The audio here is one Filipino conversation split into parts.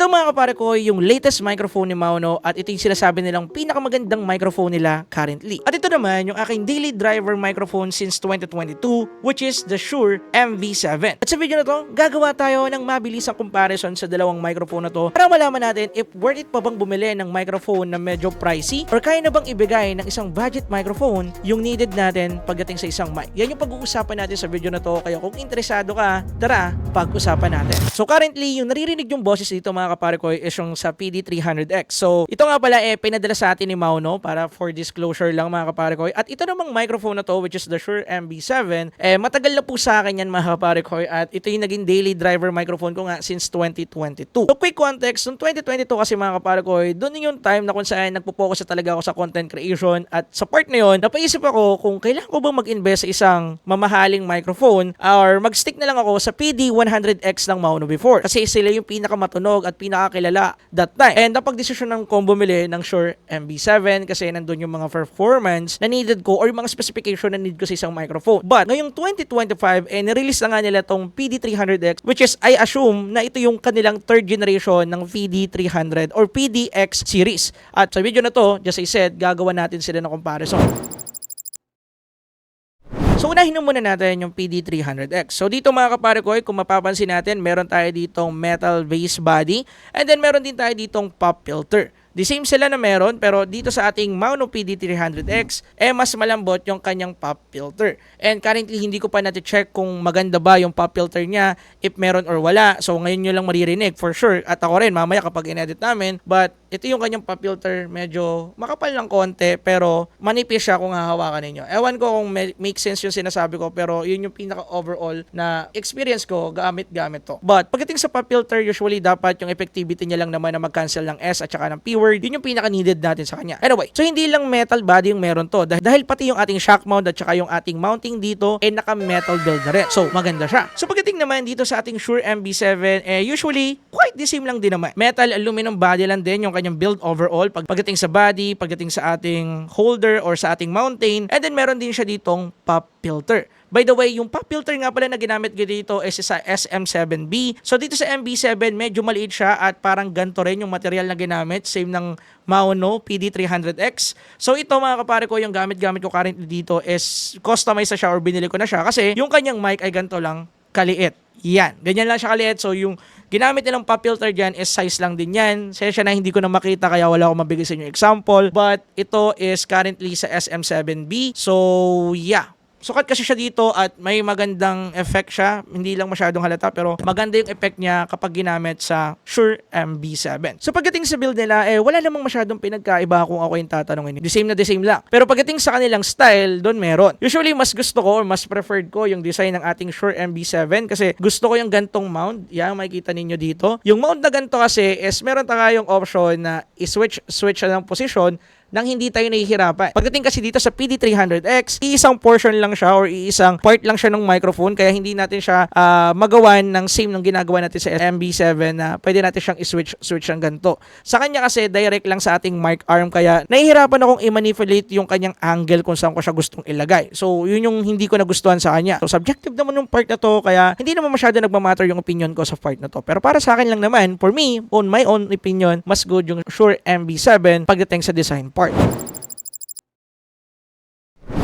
Ito mga kapare ko yung latest microphone ni Maono at ito yung sinasabi nilang pinakamagandang microphone nila currently. At ito naman yung aking daily driver microphone since 2022 which is the Shure MV7. At sa video na to, gagawa tayo ng mabilisang comparison sa dalawang microphone na to para malaman natin if worth it pa bang bumili ng microphone na medyo pricey or kaya na bang ibigay ng isang budget microphone yung needed natin pagdating sa isang mic. Yan yung pag-uusapan natin sa video na to, kaya kung interesado ka, tara, pag-usapan natin. So currently, yung naririnig yung boses dito mga kapare ko is yung sa PD300X. So ito nga pala pinadala sa atin ni Maono para for disclosure lang mga kapare ko. At ito namang microphone na to which is the Shure MV7, matagal na po sa akin yan mga kapare ko at ito yung naging daily driver microphone ko nga since 2022. So quick context, noong 2022 kasi mga kapare ko, doon yung time na kung saan nagpo-focus na talaga ako sa content creation at sa part na yun, napaisip ako kung kailangan ko bang mag-invest sa isang mamahaling microphone or mag-stick na lang ako sa PD100X ng Maono before. Kasi sila yung pinakamatunog at pinakakilala that time. And napag-desisyon ng kong bumili ng Shure MV7 kasi nandun yung mga performance na needed ko or yung mga specification na need ko sa isang microphone. But ngayong 2025, nirelease na nga nila tong PD300X which is I assume na ito yung kanilang third generation ng PD300 or PDX series. At sa video na to, just I said, gagawa natin sila ng comparison. So unahin na muna natin yung PD300X. So dito mga kapare ko, kung mapapansin natin, meron tayo ditong metal base body and then meron din tayo ditong pop filter. The same sila na meron pero dito sa ating Maono PD300X mas malambot yung kanyang pop filter. And currently hindi ko pa check kung maganda ba yung pop filter niya, if meron or wala. So ngayon nyo lang maririnig for sure. At ako rin mamaya kapag in-edit namin. But ito yung kanyang pop filter, medyo makapal ng konti pero manipis siya kung hahawakan ninyo. Ewan ko kung make sense yung sinasabi ko pero yun yung pinaka overall na experience ko gamit to. But pagdating sa pop filter, usually dapat yung effectivity niya lang naman na mag-cancel ng S at saka ng P word, yun yung pinaka-needed natin sa kanya. Anyway, so hindi lang metal body yung meron to. Dahil pati yung ating shock mount at saka yung ating mounting dito naka-metal build na rin. So, maganda siya. So, pagdating naman dito sa ating Shure MV7, usually, quite the same lang din naman. Metal aluminum body lang din yung kanyang build overall. Pagdating sa body, pagdating sa ating holder or sa ating mountain, and then meron din siya ditong pop filter. By the way, yung pop filter nga pala na ginamit ko dito is sa SM7B. So dito sa MV7, medyo maliit siya at parang ganito rin yung material na ginamit. Same ng Maono PD300X. So ito mga kapare ko, yung gamit ko currently dito is customized na siya or binili ko na siya kasi yung kanyang mic ay ganito lang kaliit. Yan, ganyan lang siya kaliit. So yung ginamit nilang pop filter dyan is size lang din yan. Sensya na hindi ko na makita kaya wala akong mabigay sa inyo example. But ito is currently sa SM7B. So yeah. Sukat kasi siya dito at may magandang effect siya. Hindi lang masyadong halata pero maganda yung effect niya kapag ginamit sa Shure MV7. So pagdating sa build nila, wala namang masyadong pinagkaiba kung ako yung tatanungin. The same lang. Pero pagdating sa kanilang style, doon meron. Usually mas gusto ko or mas preferred ko yung design ng ating Shure MV7 kasi gusto ko yung gantong mount. Yan, makikita ninyo dito. Yung mount na ganto kasi is meron tayong option na i-switch ng position nang hindi tayo nahihirapan. Pagdating kasi dito sa PD300X, iisang portion lang siya or iisang part lang siya ng microphone kaya hindi natin siya magawan ng same ng ginagawa natin sa MV7 na pwede natin siyang i-switch ng ganito. Sa kanya kasi direct lang sa ating mic arm kaya nahihirapan akong i-manipulate yung kanyang angle kung saan ko siya gustong ilagay. So yun yung hindi ko nagustuhan sa kanya. So subjective naman yung part na to kaya hindi naman masyado nagmamatter yung opinion ko sa part na to. Pero para sa akin lang naman, for me, on my own opinion, mas good yung Shure MV7 pagdating sa design part.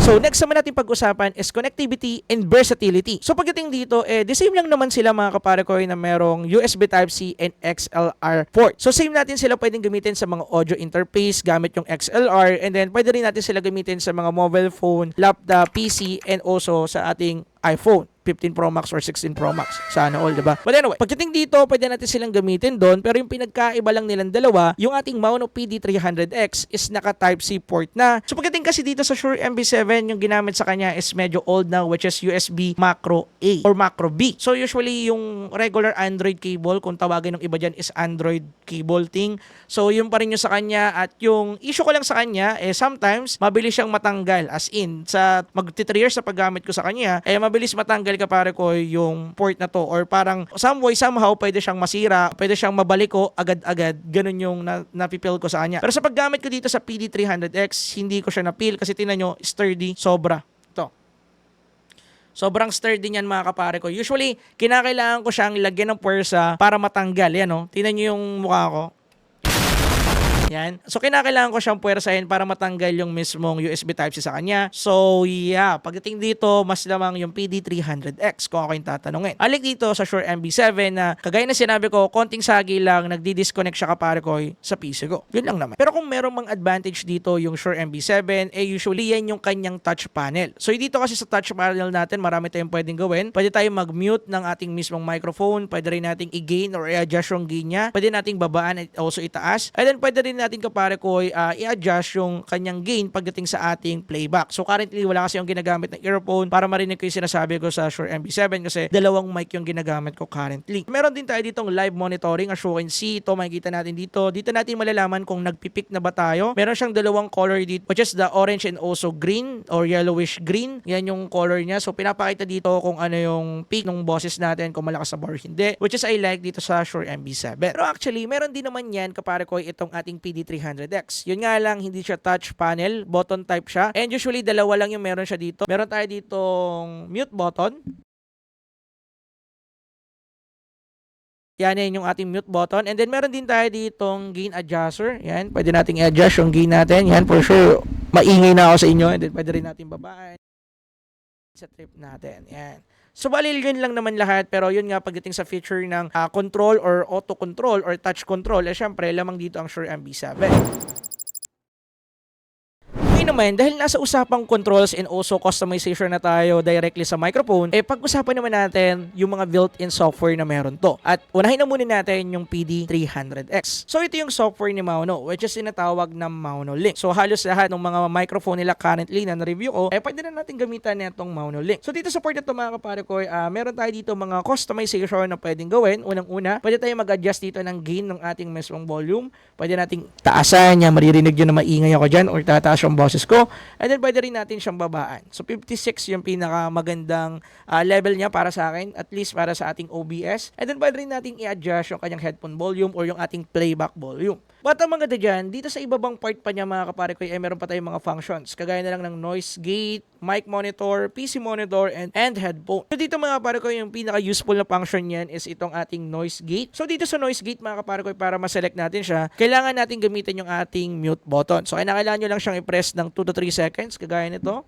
So next naman natin pag-usapan is connectivity and versatility. So pagdating dito, the same lang naman sila mga kapare ko na merong USB Type-C and XLR port. So same natin sila pwedeng gamitin sa mga audio interface gamit yung XLR and then pwede rin natin sila gamitin sa mga mobile phone, laptop, PC and also sa ating iPhone 15 Pro Max or 16 Pro Max. Sana all, diba? But anyway, pagdating dito, pwede natin silang gamitin doon pero yung pinagkaiba lang nilang dalawa, yung ating Maono PD300X is naka Type-C port na. So pagdating kasi dito sa Shure MV7, yung ginamit sa kanya is medyo old na which is USB Macro A or Macro B. So usually yung regular Android cable, kung tawagin ng iba dyan is Android cable thing. So yun pa rin yung sa kanya at yung issue ko lang sa kanya sometimes mabilis siyang matanggal as in sa mag-3 years sa paggamit ko sa kanya mabilis matanggal kapare ko yung port na to or parang some way somehow pwede siyang masira, pwede siyang mabalik ko agad-agad. Ganun yung napipil ko sa kanya. Pero sa paggamit ko dito sa PD300X, hindi ko siya napil kasi tingnan nyo, sturdy, sobra. Ito. Sobrang sturdy niyan mga kapare ko. Usually, kinakailangan ko siyang lagyan ng puwersa para matanggal. Yan o. Tingnan nyo yung mukha ko. Yan. So, kinakailangan ko siyang puwersahin para matanggal yung mismong USB Type-C sa kanya. So, yeah. Pagdating dito, mas lamang yung PD300X kung ako yung tatanungin. Alik dito sa Shure MB7 na kagaya na sinabi ko, konting sagi lang, nagdi-disconnect siya kapare ko sa PC ko. Yun lang naman. Pero kung merong mang advantage dito yung Shure MB7, usually yan yung kanyang touch panel. So, dito kasi sa touch panel natin, marami tayong pwedeng gawin. Pwede tayong mag-mute ng ating mismong microphone. Pwede rin nating i-gain or i-adjust yung gain niya. Pwede nating babaan at also itaas. And then, pwede rin natin kapare ko i-adjust yung kanyang gain pagdating sa ating playback. So currently wala kasi yung ginagamit ng earphone para marinig ko yung sinasabi ko sa Shure MB7 kasi dalawang mic yung ginagamit ko currently. Meron din tayo ditong live monitoring as you can see. Ito makikita natin dito. Dito natin malalaman kung nagpipik na ba tayo. Meron siyang dalawang color dito which is the orange and also green or yellowish green. Yan yung color niya. So pinapakita dito kung ano yung peak ng boses natin, kung malakas sa bar hindi. Which is I like dito sa Shure MB7. Pero actually meron din naman yan kapare ko itong ating PD300X. Yun nga lang, hindi siya touch panel, button type siya. And usually, dalawa lang yung meron siya dito. Meron tayo ditong mute button. Yan yung ating mute button. And then, meron din tayo ditong gain adjuster. Yan, pwede nating i-adjust yung gain natin. Yan, for sure, maingay na ako sa inyo. And then, pwede rin natin babaan sa trip natin. Yan. So, balil yun lang naman lahat. Pero yun nga, pagdating sa feature ng control or auto control or touch control, syempre, lamang dito ang Shure MB7. Naman, dahil nasa usapang controls and also customization na tayo directly sa microphone, pag-usapan naman natin yung mga built-in software na meron to. At unahin na muna natin yung PD300X. So, ito yung software ni Mauno, which is sinatawag na Mauno Link. So, halos lahat ng mga microphone nila currently na na-review ko, pwede na natin gamitan nitong Mauno Link. So, dito sa part na ito mga kapare ko, meron tayo dito mga customization na pwedeng gawin. Unang-una, pwede tayo mag-adjust dito ng gain ng ating mismong volume. Pwede nating taasan niya, maririnig nyo na maingay ako dyan or tataas yung boses ko. And then pwede rin natin siyang babaan. So 56 yung pinakamagandang level niya para sa akin, at least para sa ating OBS. And then pwede rin natin i-adjust yung kanyang headphone volume or yung ating playback volume. But ang maganda dyan, dito sa ibabang part pa niya mga kapare ko, meron pa tayong mga functions. Kagaya na lang ng noise gate, mic monitor, PC monitor, and headphone. So dito mga kapare ko, yung pinaka-useful na function niyan is itong ating noise gate. So dito sa noise gate mga kapare ko, para ma-select natin siya, kailangan natin gamitin yung ating mute button. So kailangan nyo lang siyang i-press ng 2 to 3 seconds, kagaya nito.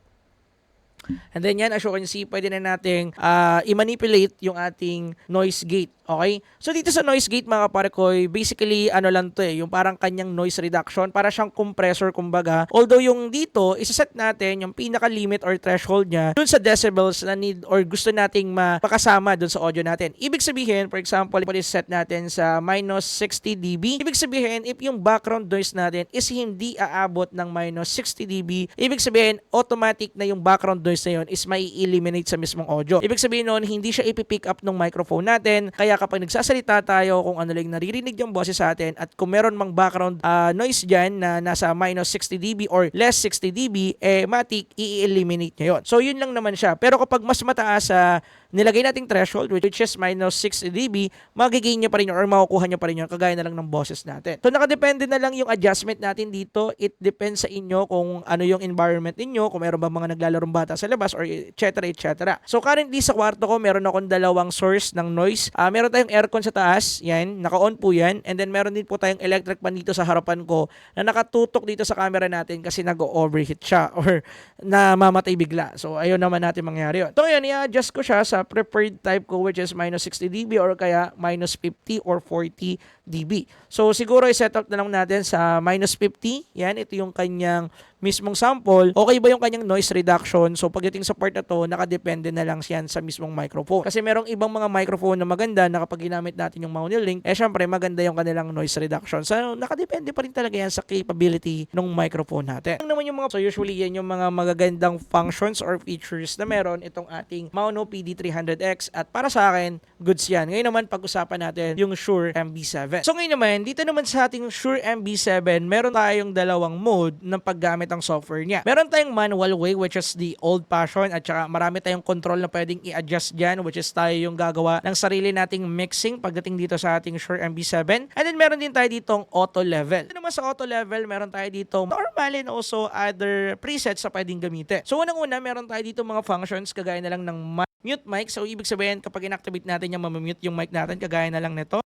And then yan, as you can see, pwede na nating i-manipulate yung ating noise gate. Okay? So dito sa noise gate mga kapare ko, basically ano lang to yung parang kanyang noise reduction, para siyang compressor kumbaga. Although yung dito, isa-set natin yung pinaka-limit or threshold niya dun sa decibels na need or gusto nating mapakasama dun sa audio natin. Ibig sabihin, for example, pwede set natin sa minus 60 dB. Ibig sabihin, if yung background noise natin is hindi aabot ng minus 60 dB, ibig sabihin, automatic na yung background noise na yun is mai-eliminate sa mismong audio. Ibig sabihin nun, hindi siya ipipick up ng microphone natin. Kaya kapag nagsasalita tayo, kung ano lang naririnig yung boses sa atin, at kung meron mang background noise dyan na nasa minus 60 dB or less 60 dB, matik i-eliminate niya yun. So yun lang naman siya. Pero kapag mas mataas sa nilagay nating threshold, which is minus 60 dB, magigain nyo pa rin yun or makukuha nyo pa rin yun, kagaya na lang ng boses natin. So nakadepende na lang yung adjustment natin dito. It depends sa inyo kung ano yung environment ninyo, kung meron ba mga naglalaro bata sa labas or etc. etc. So currently sa kwarto ko, meron akong dalawang source ng noise. Meron tayong aircon sa taas, yan, naka-on po yan. And then meron din po tayong electric fan dito sa harapan ko na nakatutok dito sa camera natin kasi nag-overheat siya or namamatay bigla. So ayun naman natin mangyari yun. So yun, i-adjust ko siya sa preferred type ko, which is minus 60 dB or kaya minus 50 or 40 dB. So siguro i-set up na lang natin sa minus 50. Yan, ito yung kanyang mismong sample. Okay ba yung kanyang noise reduction? So pagdating sa part na to, nakadepende na lang siyan sa mismong microphone. Kasi merong ibang mga microphone na maganda na kapag ginamit natin yung Mauno Link, syempre maganda yung kanilang noise reduction. So nakadepende pa rin talaga yan sa capability ng microphone natin. Ang naman yung mga, so usually yan yung mga magagandang functions or features na meron itong ating Mauno PD300X, at para sa akin, goods yan. Ngayon naman pag-usapan natin yung Shure MB7. So ngayon naman, dito naman sa ating Shure MB7, meron tayong dalawang mode ng paggamit gamit ang software niya. Meron tayong manual way, which is the old fashion, at saka marami tayong control na pwedeng i-adjust dyan, which is tayo yung gagawa ng sarili nating mixing pagdating dito sa ating Shure MB7. And then meron din tayo ditong auto level. Ito naman sa auto level, meron tayo dito normal and also other presets sa pwedeng gamitin. So unang-una, meron tayo dito mga functions kagaya na lang ng mute mic. So ibig sabihin, kapag inactivate natin yung mamamute yung mic natin, kagaya na lang nito.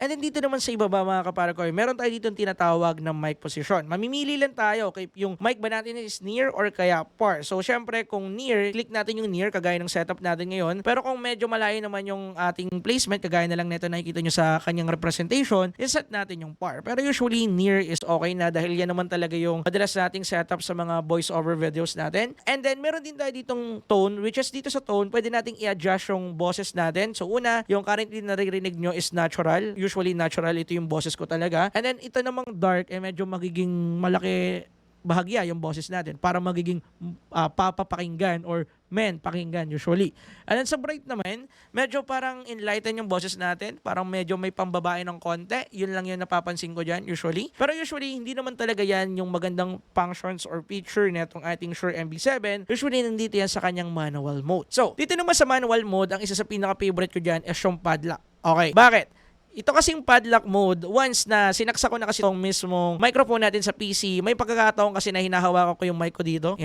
And then dito naman sa ibaba mga kaparakoy, meron tayo dito tinatawag na mic position. Mamimili lang tayo kay yung mic ba natin is near or kaya far. So syempre kung near, click natin yung near kagaya ng setup natin ngayon. Pero kung medyo malayo naman yung ating placement, kagaya na lang nito nakikita nyo sa kanyang representation, iset natin yung far. Pero usually near is okay na dahil yan naman talaga yung madalas nating setup sa mga voice over videos natin. And then meron din tayo ditong tone, which is dito sa tone, pwede nating i-adjust yung boses natin. So una, yung currently naririnig nyo is natural. Usually natural, ito yung boses ko talaga. And then ito namang dark, medyo magiging malaki bahagya yung boses natin para magiging papapakinggan or pakinggan usually. And then sa bright naman, medyo parang enlighten yung boses natin, parang medyo may pambabae ng konti. Yun lang yung napapansin ko dyan usually. Pero usually, hindi naman talaga yan yung magandang functions or feature netong ating Shure MB7. Usually, nandito yan sa kanyang manual mode. So, dito naman sa manual mode, ang isa sa pinaka-favorite ko dyan is yung padlock. Okay, bakit? Ito kasing padlock mode, once na sinaksa ko na kasi itong mismong microphone natin sa PC, may pagkakataon kasi na hinahawakan ko yung mic ko dito.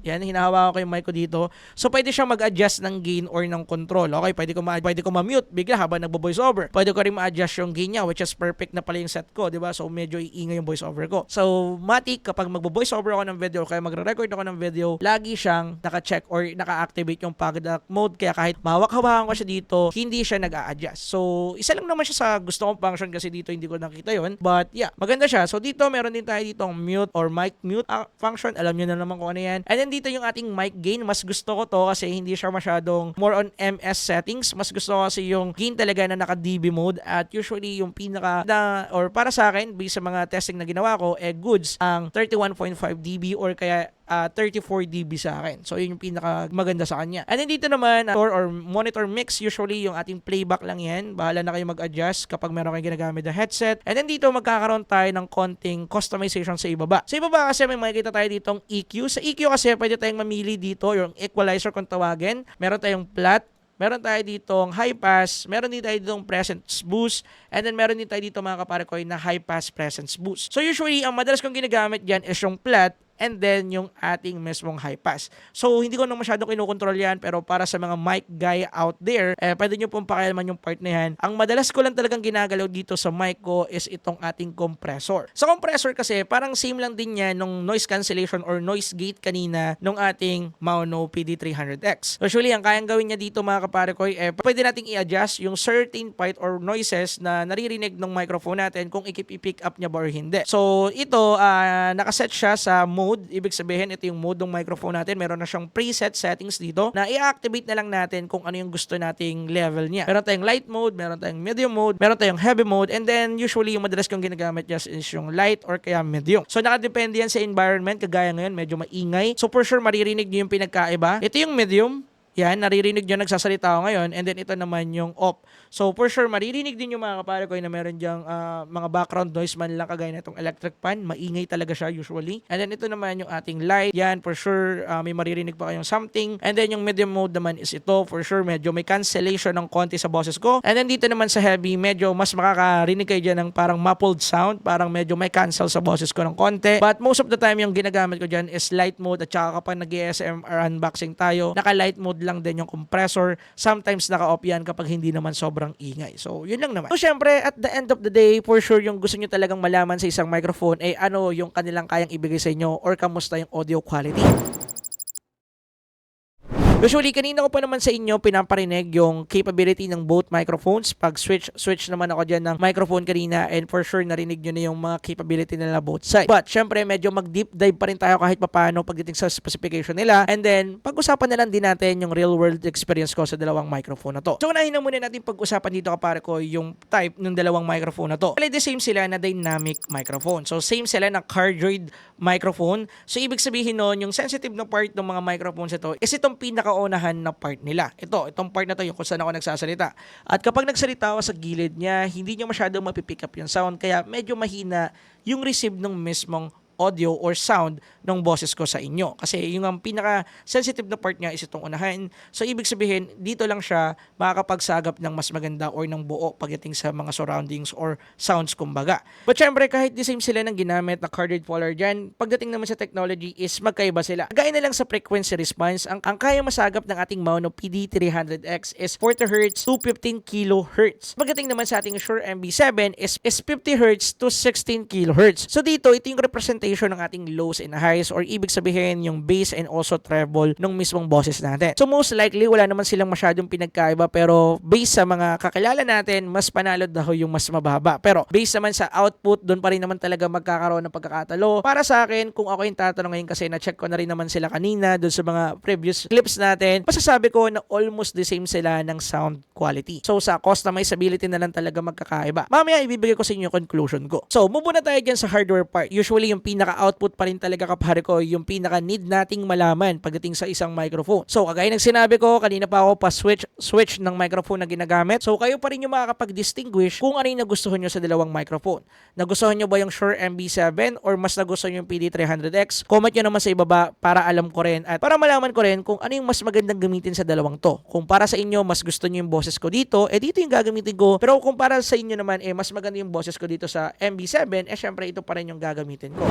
Yan, hinahawakan ko yung mic ko dito. So, pwede siyang mag-adjust ng gain or ng control. Okay, pwede ko ma-mute bigla habang nagbo-voice over. Pwede ko rin ma-adjust yung gain niya, which is perfect na pala yung set ko, di ba? So, medyo iingay yung voice over ko. So, matik, kapag magbo-voice over ako ng video, kaya magre-record ako ng video, lagi siyang naka-check or naka-activate yung padlock mode. Kaya kahit mahawak-hawakan ko siya dito, hindi siya nag-a-adjust. So, isa lang naman siya sa gusto kong function kasi dito hindi ko nakita yon. But, yeah, maganda siya. So, dito, meron din tayo ditong mute or mic mute function. Alam nyo na naman kung ano yan. And then, dito yung ating mic gain, mas gusto ko to kasi hindi siya masyadong more on MS settings. Mas gusto ko kasi yung gain talaga na naka dB mode at usually yung pinaka na or para sa akin based sa mga testing na ginawa ko goods ang 31.5 dB or kaya 34 dB sa akin. So, yun yung pinaka maganda sa kanya. And then dito naman, or monitor mix, usually yung ating playback lang yan. Bahala na kayo mag-adjust kapag meron kayong ginagamit na headset. And then dito, magkakaroon tayo ng konting customization sa ibaba. Sa ibaba kasi may makikita tayo ditong EQ. Sa EQ kasi pwede tayong mamili dito, yung equalizer kung tawagin. Meron tayong flat. Meron tayo ditong high pass, meron din tayo ditong presence boost, and then meron din tayo dito mga kapare ko na high pass presence boost. So usually, ang madalas kong ginagamit dyan is yung flat and then yung ating mismong high pass. So, hindi ko na masyadong kinukontrol yan, pero para sa mga mic guy out there, pwede nyo pong pakialaman yung part na yan. Ang madalas ko lang talagang ginagalaw dito sa mic ko is itong ating compressor. Sa compressor kasi, parang same lang din yan nung noise cancellation or noise gate kanina nung ating Maono PD300X. Usually, ang kayang gawin niya dito mga kapare ko, pwede nating i-adjust yung certain part or noises na naririnig ng microphone natin kung i-pick up niya ba or hindi. So, ito, nakaset siya sa mode. Ibig sabihin, ito yung mode ng microphone natin. Meron na siyang preset settings dito na i-activate na lang natin kung ano yung gusto nating level niya. Meron tayong light mode, meron tayong medium mode, meron tayong heavy mode, and then usually yung madalas kong ginagamit just is yung light or kaya medium. So nakadepende yan sa environment. Kagaya ngayon, medyo maingay. So for sure, maririnig nyo yung pinagkaiba. Ito yung medium. Yan, naririnig nyo nagsasalita ako ngayon, and then ito naman yung off. So for sure, maririnig din yung mga kapare ko na meron dyang mga background noise man lang kagaya na itong electric fan. Maingay talaga siya usually. And then ito naman yung ating light. Yan, for sure, may maririnig pa kayong something. And then yung medium mode naman is ito. For sure, medyo may cancellation ng konti sa boses ko. And then dito naman sa heavy, medyo mas makakarinig kayo dyan ng parang muffled sound. Parang medyo may cancel sa boses ko ng konti. But most of the time, yung ginagamit ko dyan is light mode. At saka kapag nag-ASMR unboxing tayo, naka-light mode lang din yung compressor. Sometimes naka-off yan kapag hindi naman sobrang ingay. So, yun lang naman. So, syempre, at the end of the day, for sure, yung gusto nyo talagang malaman sa isang microphone ano yung kanilang kayang ibigay sa inyo or kamusta yung audio quality. Usually, kanina ko pa naman sa inyo pinaparinig yung capability ng both microphones. Pag switch naman ako dyan ng microphone kanina, and for sure narinig nyo na yung mga capability nila both sides. But syempre, medyo mag-deep dive pa rin tayo kahit papano pagdating sa specification nila. And then, pag-usapan na lang din natin yung real world experience ko sa dalawang microphone na to. So, unahin na muna natin pag-usapan dito kapare ko yung type ng dalawang microphone na to. Well, the same sila na dynamic microphone. So, same sila na cardioid microphone. So, ibig sabihin nun, yung sensitive na part ng mga microphones ito is itong pinaka pinakaunahan na part nila. Itong part na to yung kung saan ako nagsasalita. At kapag nagsalita ako sa gilid niya, hindi niya masyadong mapipick up yung sound, kaya medyo mahina yung receive ng mismong audio or sound ng boses ko sa inyo. Kasi yung ang pinaka-sensitive na part niya is itong unahan. So, ibig sabihin, dito lang siya makakapagsagap ng mas maganda or ng buo pagdating sa mga surroundings or sounds kumbaga. But syempre, kahit the same sila ng ginamit na cardioid polar dyan, pagdating naman sa technology is magkaiba sila. Gaya na lang sa frequency response, ang kaya masagap ng ating Mauno PD300X is 40Hz to 15 kHz. Pagdating naman sa ating Shure MB7 is 50Hz to 16 kHz. So, dito, ito yung representation ng ating lows and highs or ibig sabihin yung bass and also treble ng mismong boses natin. So most likely wala naman silang masyadong pinagkaiba, pero based sa mga kakilala natin, mas panalo daw yung mas mababa. Pero based naman sa output, doon pa rin naman talaga magkakaroon ng pagkakatalo. Para sa akin, kung ako yung tatanong ngayon kasi na-check ko na rin naman sila kanina doon sa mga previous clips natin, masasabi ko na almost the same sila ng sound quality. So sa customizability na lang talaga magkakaiba. Mamaya ibibigay ko sa inyo yung conclusion ko. So move na tayo dyan sa hardware part. Usually yung pinaka-output pa rin talaga kapare ko, yung pinaka-need nating malaman pagdating sa isang microphone. So, kagaya ng sinabi ko, kanina pa ako switch ng microphone na ginagamit. So, kayo pa rin yung makakapag-distinguish kung ano yung nagustuhan nyo sa dalawang microphone. Nagustuhan nyo ba yung Shure MB7 or mas nagustuhan nyo yung PD300X? Comment nyo naman sa ibaba para alam ko rin at para malaman ko rin kung ano yung mas magandang gamitin sa dalawang to. Kung para sa inyo, mas gusto nyo yung boses ko dito, dito yung gagamitin ko. Pero kung para sa inyo naman, mas maganda yung boses ko dito sa MB7, syempre ito pa rin yung gagamitin ko.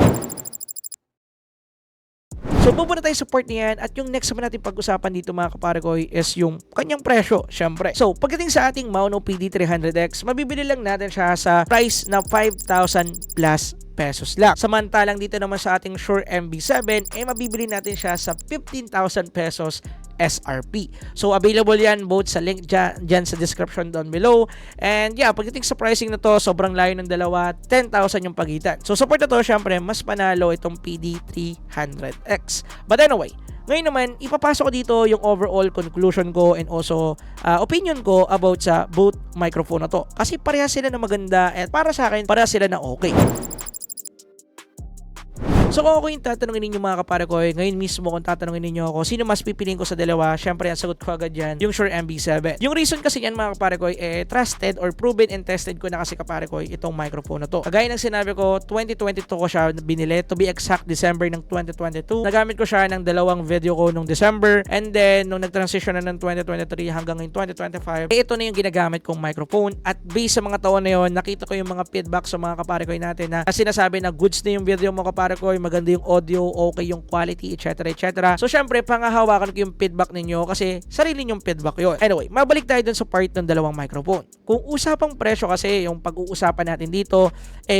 So, pupunta tayo sa part niyan at yung next naman natin pag-usapan dito mga kapare ko is yung kanyang presyo, syempre. So, pagdating sa ating Mauno PD300X, mabibili lang natin siya sa price na 5,000 plus pesos lang. Samantalang dito naman sa ating Shure MB7, mabibili natin siya sa 15,000 pesos SRP. So, available yan both sa link dyan sa description down below. And yeah, pagdating sa pricing na to, sobrang layo ng dalawa, 10,000 yung pagitan. So, support na to, syempre, mas panalo itong PD300X. But anyway, ngayon naman, ipapasok ko dito yung overall conclusion ko and also opinion ko about sa both microphone na to. Kasi parehas sila na maganda at para sa akin, parehas sila na okay. So kung ako yung tatanungin ninyo mga kapare ko, ngayon mismo kung tatanungin ninyo ako, sino mas pipiliin ko sa dalawa, syempre ang sagot ko agad dyan, yung Shure MB7. Yung reason kasi yan mga kapare ko, trusted or proven and tested ko na kasi kapare ko itong microphone na to. Kagaya ng sinabi ko, 2022 ko siya binili, to be exact, December ng 2022. Nagamit ko siya ng dalawang video ko nung December, and then nung nag-transition na ng 2023 hanggang ngayon 2025, ito na yung ginagamit kong microphone. At based sa mga taon na yun, nakita ko yung mga feedback sa mga kapare ko natin na sinasabi na goods na yung video mo kapare ko, maganda yung audio, okay yung quality, etc. etc. So syempre, pangahawakan ko yung feedback ninyo kasi sarili nyong feedback yun. Anyway, mabalik tayo dun sa part ng dalawang microphone. Kung usapang presyo kasi yung pag-uusapan natin dito,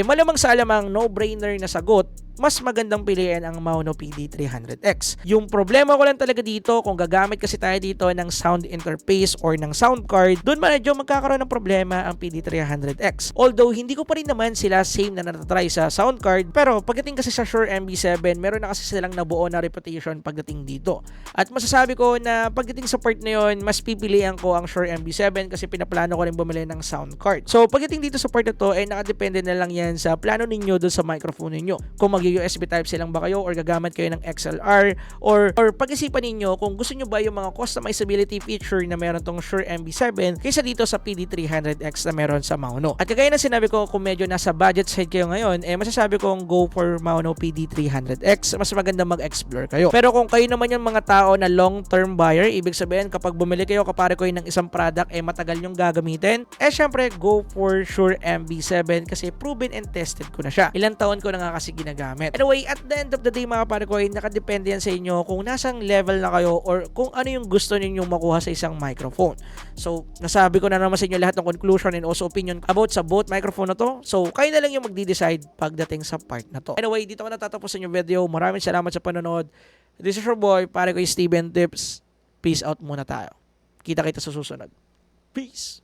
malamang sa alamang no-brainer na sagot, mas magandang piliin ang Mauno PD300X. Yung problema ko lang talaga dito, kung gagamit kasi tayo dito ng sound interface or ng sound card, doon medyo magkakaroon ng problema ang PD300X. Although, hindi ko pa rin naman sila same na natatry sa sound card, pero pagdating kasi sa Shure MB7, meron na kasi silang nabuo na reputation pagdating dito. At masasabi ko na pagdating sa part na yun, mas pipilian ko ang Shure MB7 kasi pinaplano ko rin bumili ng sound card. So, pagdating dito sa part na to, nakadepende na lang yan sa plano ninyo doon sa microphone ninyo. Kung USB Type-C lang ba kayo or gagamit kayo ng XLR or pag-isipan ninyo kung gusto nyo ba yung mga customizability feature na meron tong Shure MB7 kaysa dito sa PD300X na meron sa Mauno. At kagaya na sinabi ko, kung medyo nasa budget side kayo ngayon, masasabi kong go for Mauno PD300X. Mas maganda mag-explore kayo. Pero kung kayo naman yung mga tao na long-term buyer, ibig sabihin kapag bumili kayo kapare ko ng isang product matagal yung gagamitin, syempre go for Shure MB7 kasi proven and tested ko na siya. Ilang taon ko na nga kasi ginagamit. Anyway, at the end of the day mga kapare ko, nakadepende yan sa inyo kung nasang level na kayo or kung ano yung gusto ninyong makuha sa isang microphone. So, nasabi ko na naman sa inyo lahat ng conclusion and also opinion about sa both microphone na to. So, kayo na lang yung magdi-decide pagdating sa part na to. Anyway, dito ko natatapusin yung video. Maraming salamat sa panonood. This is your boy, pare ko Steven Tips. Peace out muna tayo. Kita-kita sa susunod. Peace!